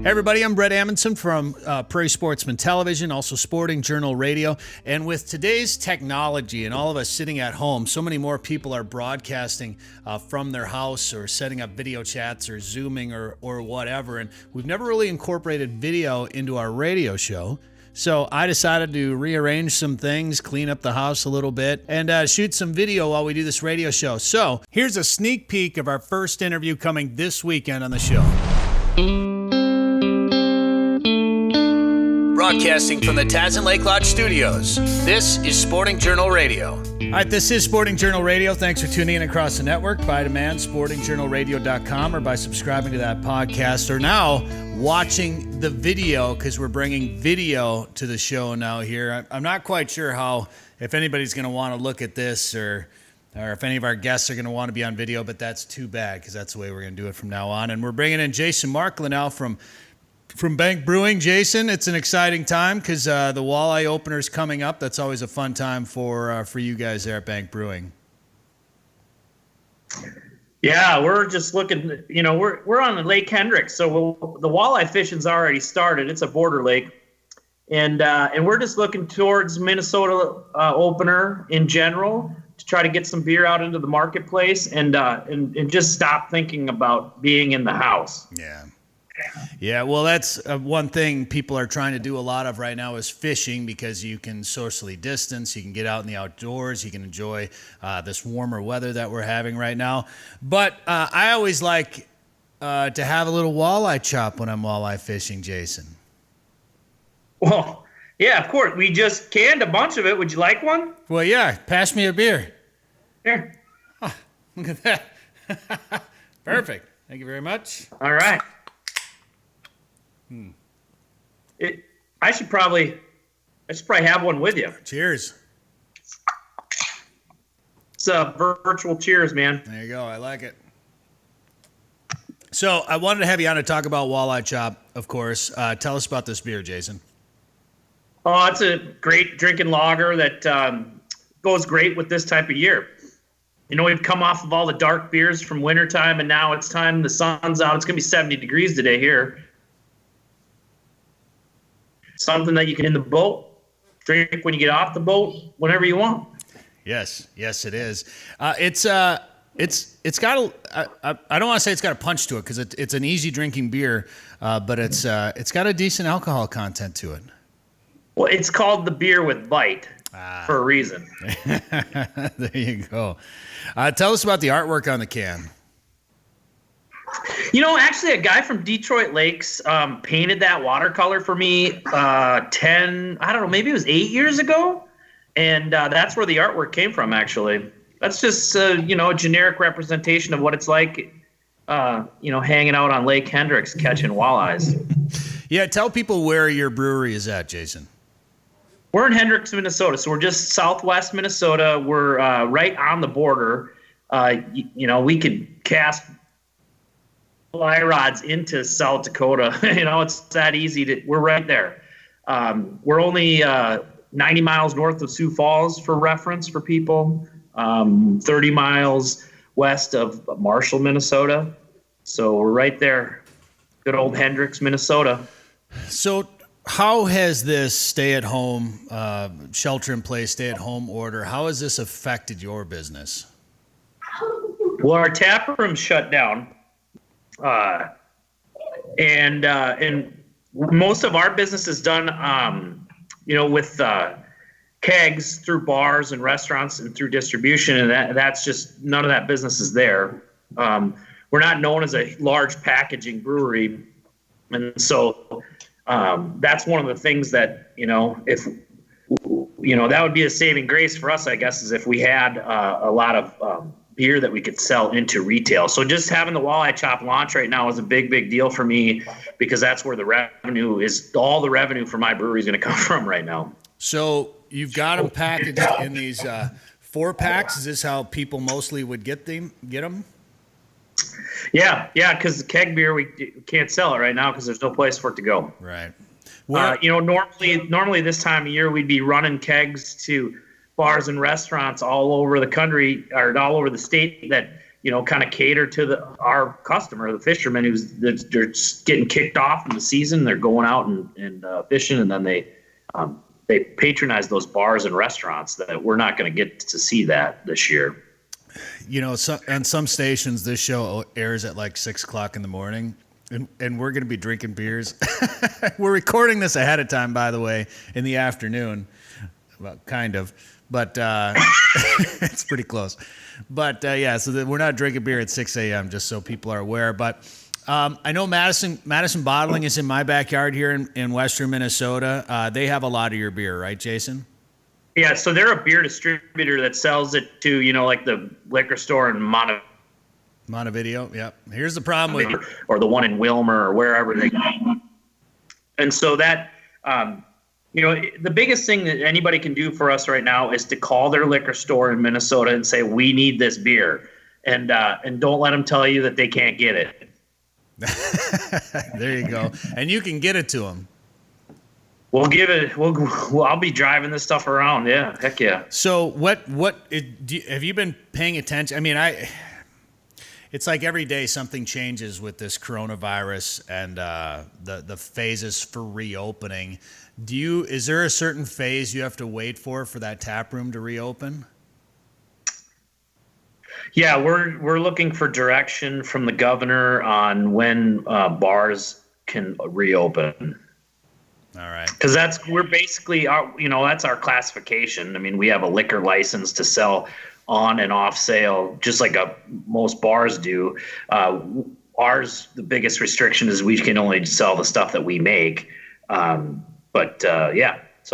Hey everybody, I'm Brett Amundson from Prairie Sportsman Television, also Sporting Journal Radio. And with today's technology and all of us sitting at home, so many more people are broadcasting from their house or setting up video chats or Zooming or whatever. And we've never really incorporated video into our radio show. So I decided to rearrange some things, clean up the house a little bit, and shoot some video while we do this radio show. So here's a sneak peek of our first interview coming this weekend on the show. Broadcasting from the Tazin Lake Lodge Studios, this is Sporting Journal Radio. All right, this is Sporting Journal Radio. Thanks for tuning in across the network by demand, sportingjournalradio.com, or by subscribing to that podcast, or now watching the video, because we're bringing video to the show now here. I'm not quite sure if anybody's going to want to look at this or if any of our guests are going to want to be on video, but that's too bad, because that's the way we're going to do it from now on. And we're bringing in Jason Markkula now from Bank Brewing. Jason, it's an exciting time because the Walleye opener is coming up. That's always a fun time for you guys there at Bank Brewing. Yeah, we're just looking. We're on the Lake Hendricks, so the walleye fishing's already started. It's a border lake, and we're just looking towards Minnesota opener in general to try to get some beer out into the marketplace and just stop thinking about being in the house. Yeah, well, that's one thing people are trying to do a lot of right now is fishing, because you can socially distance, you can get out in the outdoors, you can enjoy this warmer weather that we're having right now. But I always like to have a little walleye chop when I'm walleye fishing, Jason. Well, yeah, of course. We just canned a bunch of it. Would you like one? Well, yeah, pass me a beer. Here. Oh, look at that. Perfect. Thank you very much. All right. I should probably have one with you. Cheers. It's a virtual cheers, man. There you go. I like it. So I wanted to have you on to talk about Walleye Chop, of course. Tell us about this beer, Jason. Oh, it's a great drinking lager that goes great with this type of year. We've come off of all the dark beers from wintertime, and now it's time. The sun's out. It's going to be 70 degrees today here. Something that you can in the boat, drink when you get off the boat, whenever you want. Yes, it is. It's got I don't want to say it's got a punch to it, because it's an easy drinking beer, but it's got a decent alcohol content to it. Well, it's called the beer with bite for a reason. There you go. Tell us about the artwork on the can. Actually, a guy from Detroit Lakes painted that watercolor for me maybe it was 8 years ago. And that's where the artwork came from, actually. That's just, a generic representation of what it's like, hanging out on Lake Hendricks catching walleyes. Yeah, tell people where your brewery is at, Jason. We're in Hendricks, Minnesota, so we're just southwest Minnesota. We're right on the border. We could cast fly rods into South Dakota. It's that easy. We're right there. We're only 90 miles north of Sioux Falls, for reference for people. 30 miles west of Marshall, Minnesota. So we're right there. Good old Hendricks, Minnesota. So how has this stay-at-home, shelter-in-place, stay-at-home order, how has this affected your business? Well, our tap room shut down. And most of our business is done, with kegs through bars and restaurants and through distribution, and that's just none of that business is there. We're not known as a large packaging brewery, and so that's one of the things that if that would be a saving grace for us, I guess, is if we had a lot of beer that we could sell into retail. So just having the Walleye Chop launch right now is a big deal for me, because that's where the revenue is. All the revenue for my brewery is going to come from right now. So you've got them packaged in these 4-packs. Is this how people mostly would get them? Yeah, because the keg beer, we can't sell it right now because there's no place for it to go. Right. Normally this time of year we'd be running kegs to bars and restaurants all over the country or all over the state that kind of cater to our customer, the fishermen, they're just getting kicked off in the season. They're going out and fishing, and then they patronize those bars and restaurants that we're not going to get to see that this year. On some stations, this show airs at like 6:00 in the morning, and we're going to be drinking beers. We're recording this ahead of time, by the way, in the afternoon. Well, kind of, but it's pretty close. But so we're not drinking beer at 6 a.m., just so people are aware. But I know Madison Bottling is in my backyard here in western Minnesota. They have a lot of your beer, right, Jason? Yeah, so they're a beer distributor that sells it to, like the liquor store in Montevideo, yep. Here's the problem with or the one in Wilmer or wherever they go. And so that, the biggest thing that anybody can do for us right now is to call their liquor store in Minnesota and say, we need this beer. And don't let them tell you that they can't get it. There you go. And you can get it to them. We'll give it. I'll be driving this stuff around. Yeah, heck yeah. So have you been paying attention? I mean, it's like every day something changes with this coronavirus and the phases for reopening. Is there a certain phase you have to wait for that tap room to reopen? Yeah, we're looking for direction from the governor on when bars can reopen. All right. Because we're basically that's our classification. I mean, we have a liquor license to sell on and off sale, just like most bars do. Ours, the biggest restriction is we can only sell the stuff that we make. So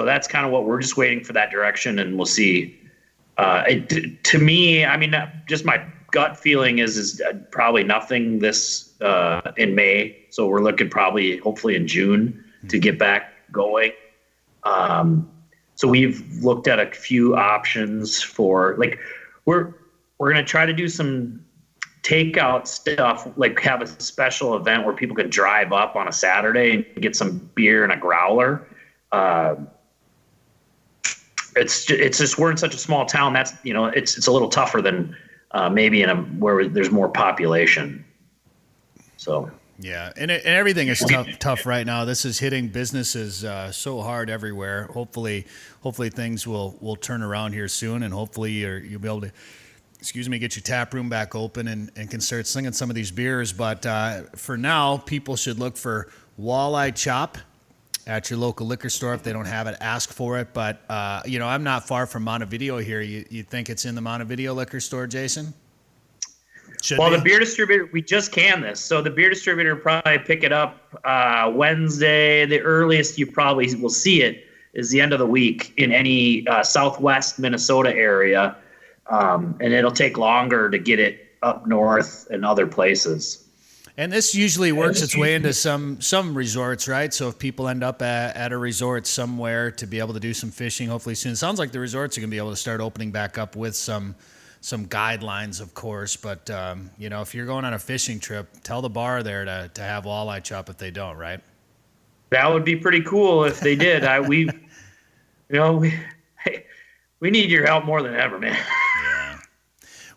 that's kind of what we're just waiting for that direction, and we'll see. To me, I mean, just my gut feeling is probably nothing this in May. So we're looking hopefully in June to get back going. So we've looked at a few options for we're going to try to do some takeout stuff, like have a special event where people can drive up on a Saturday and get some beer and a growler. It's just we're in such a small town that's it's a little tougher than maybe where there's more population. So yeah, and everything is tough right now. This is hitting businesses so hard everywhere. Hopefully things will turn around here soon, and hopefully you'll be able to, get your tap room back open and can start slinging some of these beers. But for now, people should look for Walleye Chop at your local liquor store. If they don't have it, ask for it. But I'm not far from Montevideo here. You think it's in the Montevideo liquor store, Jason? The beer distributor, we just canned this. So the beer distributor will probably pick it up Wednesday. The earliest you probably will see it is the end of the week in any southwest Minnesota area. And it'll take longer to get it up north and other places. And this usually works its way into some resorts, right? So if people end up at a resort somewhere to be able to do some fishing, hopefully soon. It sounds like the resorts are going to be able to start opening back up with some guidelines, of course. But, if you're going on a fishing trip, tell the bar there to have Walleye Chop if they don't, right? That would be pretty cool if they did. We need your help more than ever, man. Yeah.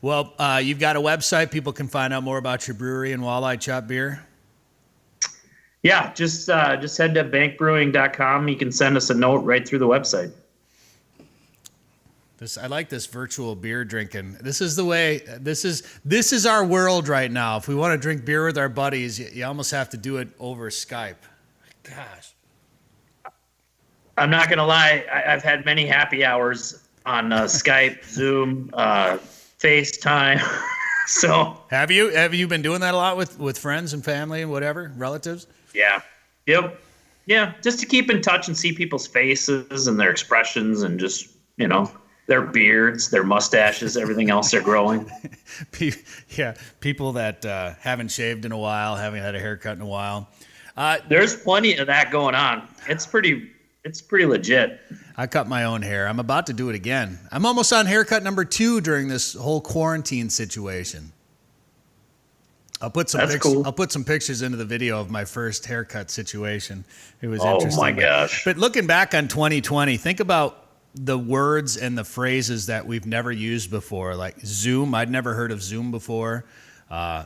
Well, you've got a website. People can find out more about your brewery and Walleye Chop beer. Yeah, just head to bankbrewing.com. You can send us a note right through the website. I like this virtual beer drinking. This is the way. This is our world right now. If we want to drink beer with our buddies, you almost have to do it over Skype. Gosh, I'm not gonna lie. I've had many happy hours on Skype, Zoom, FaceTime. So have you been doing that a lot with friends and family and whatever, relatives? Yeah. Yep. Yeah, just to keep in touch and see people's faces and their expressions and just their beards, their mustaches, everything else they're growing. Yeah, people that haven't shaved in a while, haven't had a haircut in a while. There's plenty of that going on. It's pretty legit. I cut my own hair. I'm about to do it again. I'm almost on haircut number 2 during this whole quarantine situation. I'll put some pictures into the video of my first haircut situation. It was interesting. Oh my gosh. But looking back on 2020, think about the words and the phrases that we've never used before, like Zoom. I'd never heard of Zoom before.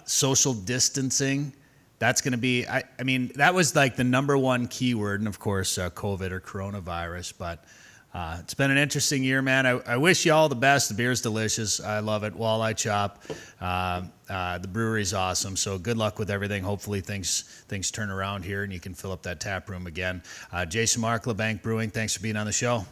Social distancing. That's going to be, I mean, that was like the number one keyword, and of course, COVID or coronavirus. But it's been an interesting year, man. I wish you all the best. The beer's delicious. I love it. Walleye Chop. The brewery's awesome. So good luck with everything. Hopefully things turn around here and you can fill up that tap room again. Jason Markkula, Bank Brewing, thanks for being on the show.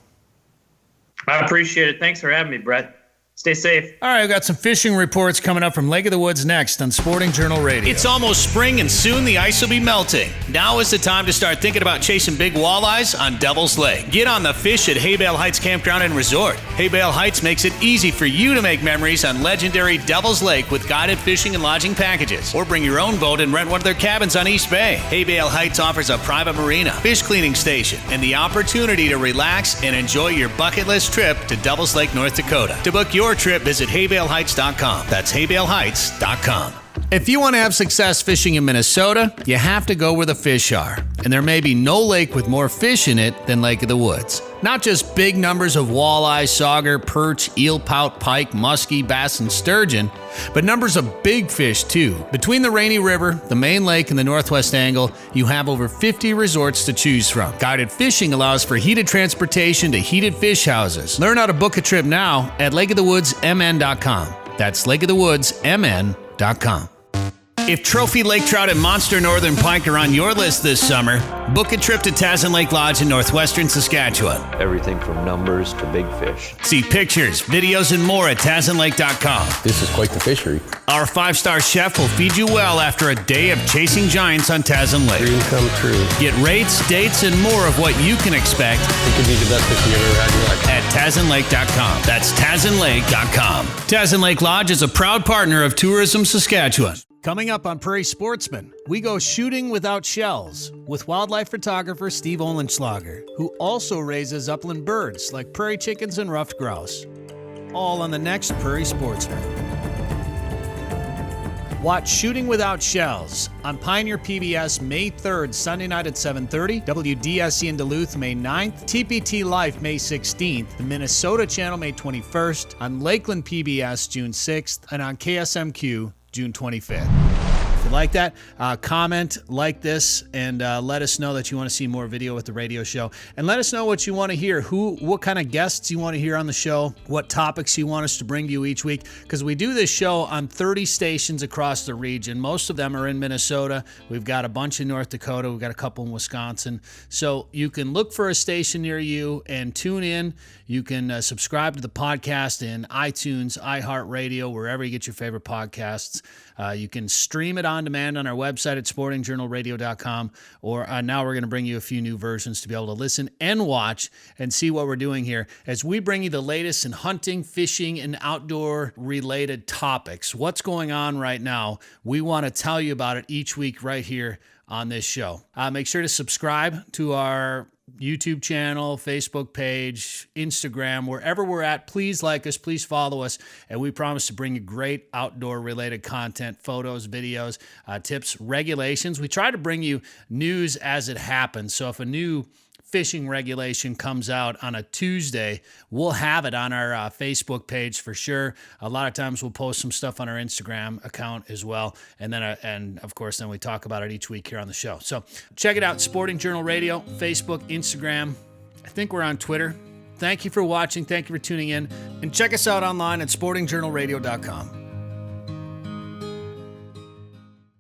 I appreciate it. Thanks for having me, Brett. Stay safe. All right, I've got some fishing reports coming up from Lake of the Woods next on Sporting Journal Radio. It's almost spring and soon the ice will be melting. Now is the time to start thinking about chasing big walleyes on Devil's Lake. Get on the fish at Hay Bale Heights Campground and Resort. Hay Bale Heights makes it easy for you to make memories on legendary Devil's Lake with guided fishing and lodging packages. Or bring your own boat and rent one of their cabins on East Bay. Hay Bale Heights offers a private marina, fish cleaning station, and the opportunity to relax and enjoy your bucket list trip to Devil's Lake, North Dakota. To book your trip, visit haybaleheights.com. That's haybaleheights.com. If you want to have success fishing in Minnesota, you have to go where the fish are. And there may be no lake with more fish in it than Lake of the Woods. Not just big numbers of walleye, sauger, perch, eel pout, pike, muskie, bass, and sturgeon, but numbers of big fish too. Between the Rainy River, the main lake, and the Northwest Angle, you have over 50 resorts to choose from. Guided fishing allows for heated transportation to heated fish houses. Learn how to book a trip now at lakeofthewoodsmn.com. That's lakeofthewoodsmn.com. If trophy lake trout and monster northern pike are on your list this summer, book a trip to Tazen Lake Lodge in northwestern Saskatchewan. Everything from numbers to big fish. See pictures, videos, and more at TazenLake.com. This is quite the fishery. Our 5-star chef will feed you well after a day of chasing giants on Tazen Lake. Dream come true. Get rates, dates, and more of what you can expect. It could be the best fishing you've ever had in your life. At TazenLake.com. That's TazenLake.com. Tazen Lake Lodge is a proud partner of Tourism Saskatchewan. Coming up on Prairie Sportsman, we go shooting without shells with wildlife photographer Steve Olenschlager, who also raises upland birds like prairie chickens and ruffed grouse. All on the next Prairie Sportsman. Watch Shooting Without Shells on Pioneer PBS May 3rd, Sunday night at 7:30, WDSC in Duluth May 9th, TPT Life May 16th, the Minnesota Channel May 21st, on Lakeland PBS June 6th, and on KSMQ June 25th. If you like that, comment, like this, and let us know that you want to see more video with the radio show. And let us know what you want to hear, what kind of guests you want to hear on the show, what topics you want us to bring to you each week, because we do this show on 30 stations across the region. Most of them are in Minnesota. We've got a bunch in North Dakota. We've got a couple in Wisconsin. So you can look for a station near you and tune in. You can subscribe to the podcast in iTunes, iHeartRadio, wherever you get your favorite podcasts. You can stream it on demand on our website at sportingjournalradio.com, or now we're going to bring you a few new versions to be able to listen and watch and see what we're doing here as we bring you the latest in hunting, fishing, and outdoor-related topics. What's going on right now? We want to tell you about it each week right here on this show. Make sure to subscribe to our YouTube channel, Facebook page, Instagram, wherever we're at. Please like us, please follow us, and we promise to bring you great outdoor-related content, photos, videos, tips, regulations. We try to bring you news as it happens. So if a new fishing regulation comes out on a Tuesday, we'll have it on our Facebook page for sure. A lot of times we'll post some stuff on our Instagram account as well. And then, and of course, then we talk about it each week here on the show. So check it out, Sporting Journal Radio, Facebook, Instagram. I think we're on Twitter. Thank you for watching. Thank you for tuning in. And check us out online at sportingjournalradio.com.